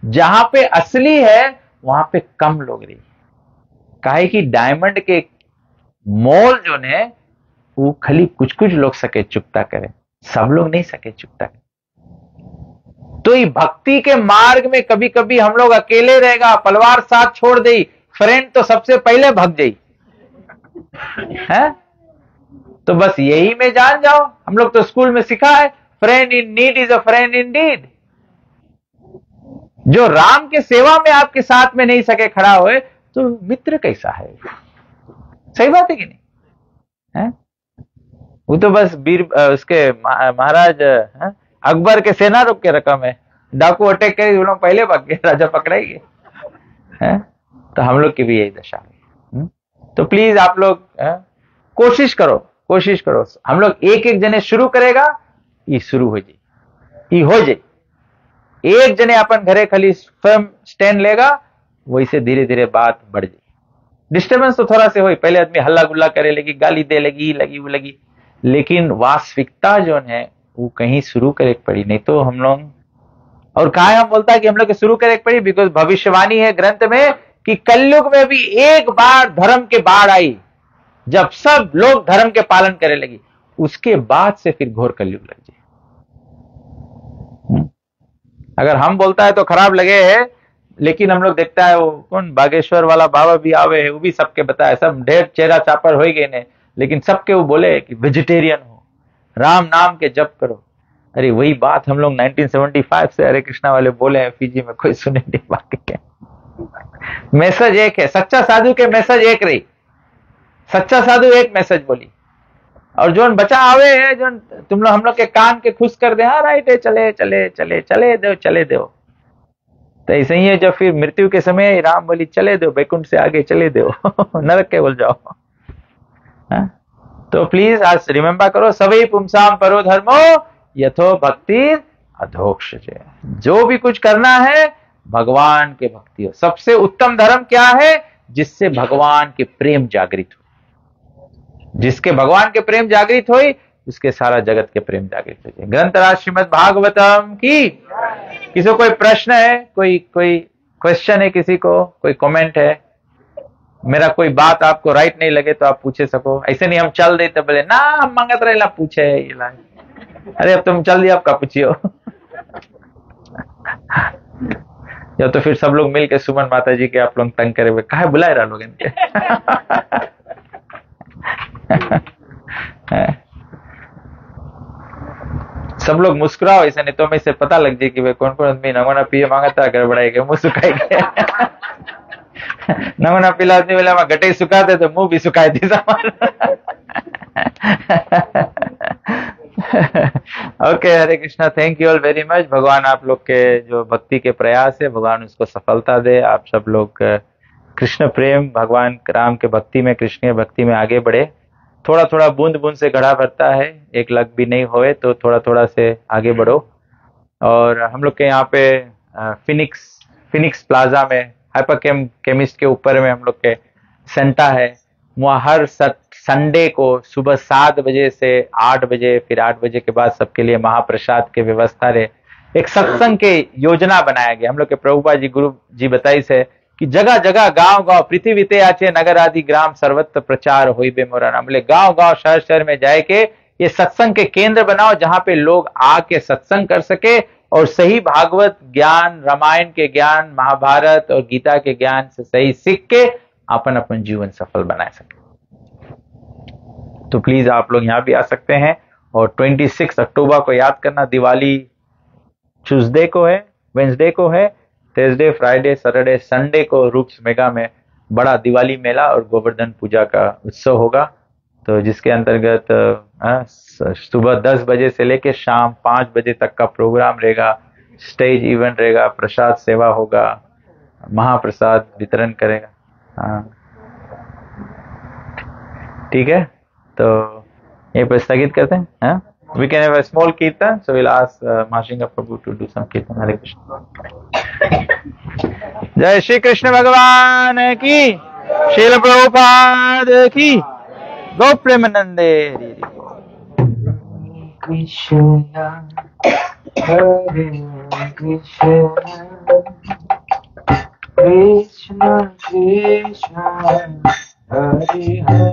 जहां पे असली है वहां पे कम लोग रही। काहे कि डायमंड के मोल जो ने वो खाली कुछ कुछ लोग सके चुकता करे, सब लोग नहीं सके चुकता करे। तो ये भक्ति के मार्ग में कभी कभी हम लोग अकेले रहेगा, पलवार साथ छोड़ दे, फ्रेंड तो सबसे पहले भग जाई है। तो बस यही में जान जाओ, हम लोग तो स्कूल में सिखा है, friend in need is a friend in deed. जो राम के सेवा में आपके साथ में नहीं सके खड़ा हुए तो मित्र कैसा है? सही बात है कि नहीं है? वो तो बस वीर उसके महाराज अकबर के सेना रोक के रकम है, डाकू अटैक करे वो लोग पहले भाग गए, राजा पकड़ाएंगे है। तो हम लोग की भी यही दशा है। तो प्लीज आप लोग कोशिश करो, कोशिश करो। हम लोग एक एक जने शुरू करेगा, ये शुरू हो जाए, ये हो जाए। एक जने अपन घरे खाली फर्म स्टैंड लेगा, वैसे धीरे धीरे बात बढ़ जाए। डिस्टर्बेंस तो थोड़ा से हो, पहले आदमी हल्ला गुल्ला करे लगी, गाली दे लगी, लगी वो लगी, लेकिन वास्तविकता जो है वो कहीं शुरू करे पड़ी। नहीं तो हम लोग, और कहा हम बोलता है कि हम लोग शुरू करे पड़ी, बिकॉज भविष्यवाणी है ग्रंथ में कि कलयुग में भी एक बार धर्म के बाढ़ आई, जब सब लोग धर्म के पालन करे लगी, उसके बाद से फिर घोर कलयुग लग जाए। अगर हम बोलता है तो खराब लगे है, लेकिन हम लोग देखता है वो कौन बागेश्वर वाला बाबा भी आवे है, वो भी सबके बताए, सब ढेर चेहरा चापर हो गए ने, लेकिन सबके वो बोले कि वेजिटेरियन हो, राम नाम के जप करो। अरे वही बात हम लोग 1975 से हरे कृष्णा वाले बोले हैं, फीजी में कोई सुने नहीं। बाकी क्या मैसेज एक है, सच्चा साधु के मैसेज एक रही, सच्चा साधु एक मैसेज बोली, और जो बचा आवे है जो तुम लोग हम लोग के कान के खुश कर दे, हाँ राइट है, चले चले चले चले दो, चले दो। तो ऐसे ही है, जब फिर मृत्यु के समय राम बोली चले दो, बैकुंठ से आगे चले दो, नरक के बोल जाओ। हा? तो प्लीज आज रिमेम्बर करो, सभी पुंसाम परो धर्मो यथो भक्ति अधोक्ष। जो भी कुछ करना है भगवान के भक्ति हो। सबसे उत्तम धर्म क्या है? जिससे भगवान के प्रेम जागृत हो। जिसके भगवान के प्रेम जागृत हो, उसके सारा जगत के प्रेम जागृत हो जाए। ग्रंथराज श्रीमद् भागवतम की। किसी को कोई प्रश्न है, कोई क्वेश्चन है, किसी को कोई कमेंट है? मेरा कोई बात आपको राइट नहीं लगे तो आप पूछे सको। ऐसे नहीं हम चल देते बोले ना हम मंगत रहे पूछे ये ला। अरे अब तुम चल दिया आपका पूछियो। या तो फिर सब लोग मिल के सुमन माता जी के आप लोग तंग करे हुए कहा बुलाए रहा लोग इनके। सब लोग मुस्कुराओ ऐसे, नहीं तो हमें से पता लग जाए कि वे कौन कौन आदमी नमूना पिए मांगता गड़बड़ाई के मुंह सुखाई के। नमूना पिला आदमी बोले हम गटे सुखाते तो मुंह भी सुखाई थी सामान। Okay, Hare Krishna, thank you all very much. भगवान आप लोग के जो भक्ति के प्रयास है भगवान उसको सफलता दे। आप सब लोग कृष्ण प्रेम, भगवान राम के भक्ति में, कृष्ण के भक्ति में आगे बढ़े। थोड़ा थोड़ा बूंद बूंद से घड़ा भरता है, एक लग भी नहीं होए तो थोड़ा थोड़ा से आगे बढ़ो। और हम लोग के यहाँ पे फिनिक्स प्लाजा में हाइपर केमिस्ट के ऊपर में हम लोग के सेंटा है। वहाँ हर संडे को सुबह 7 बजे से 8 बजे, फिर 8 बजे के बाद सबके लिए महाप्रसाद के व्यवस्था रहे। एक सत्संग के योजना बनाया गया। हम लोग के प्रभुपा जी गुरु जी बताई से कि जगह जगह गांव गांव पृथ्वी ते आचे नगर आदि ग्राम सर्वत्र प्रचार होई बे मोरा नाम। बोले गांव गांव शहर शहर में जाए के ये सत्संग के केंद्र बनाओ जहां पे लोग आके सत्संग कर सके और सही भागवत ज्ञान, रामायण के ज्ञान, महाभारत और गीता के ज्ञान से सही सीख के अपन जीवन सफल बना सके। तो प्लीज आप लोग यहाँ भी आ सकते हैं। और 26 अक्टूबर को याद करना, दिवाली ट्यूसडे को है, वेंसडे को है, थर्सडे, फ्राइडे, सैटरडे, संडे को रूप्स मेगा में बड़ा दिवाली मेला और गोवर्धन पूजा का उत्सव होगा। तो जिसके अंतर्गत सुबह 10 बजे से लेकर शाम 5 बजे तक का प्रोग्राम रहेगा। स्टेज इवेंट रहेगा, प्रसाद सेवा होगा, महाप्रसाद वितरण करेगा। हाँ ठीक है, तो यहीं पर स्थगित करते हैं। हाँ, we can have a small kirtan, so we'll ask Mashinga Prabhu to do some kirtan. Hare Krishna. जय श्री कृष्ण भगवान की, श्रील प्रभुपाद की, गौ प्रेमानंदे। कृष्ण हरे कृष्ण कृष्ण कृष्ण हरे हरे